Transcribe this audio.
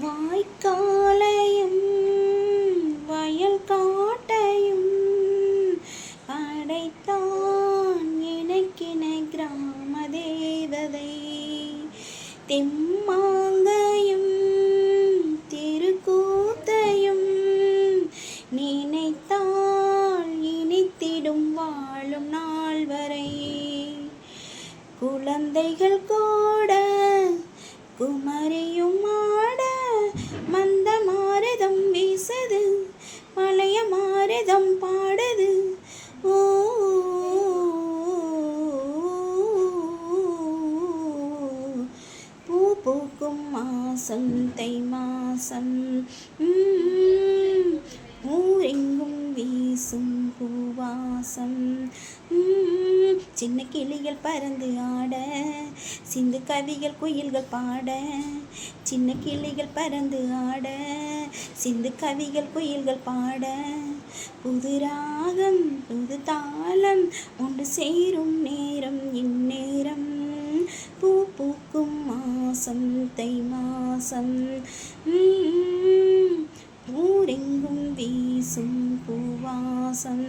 வாய்க்காலையும் வயல் காட்டையும் படைத்தான் எனக்கென கிராம தேவதை. தெம்மாங்கையும் திருக்கூத்தையும் நினைத்தால் இனித்திடும் வாழும் நாள் வரை. குழந்தைகள் கூட குமரியும் ஆட மந்த மாரதம் வீசுது, பழைய மாரதம் பாடுது. ஓ பூ பூக்கும் மாசம் தை மாசம், ஊரெங்கும் வீசும் பூவாசம். சின்ன கிளிகள் பறந்து ஆட, சிந்து கவிகள் குயில்கள் பாட. சின்ன கிளிகள் பறந்து ஆட, சிந்து கவிகள் குயில்கள் பாட. புது ராகம் புது தாளம் ஒன்று சேரும் நேரம் இந்நேரம். பூ பூக்கும் மாசம் தை மாசம், ஊரெங்கும் வீசும் பூவாசம்.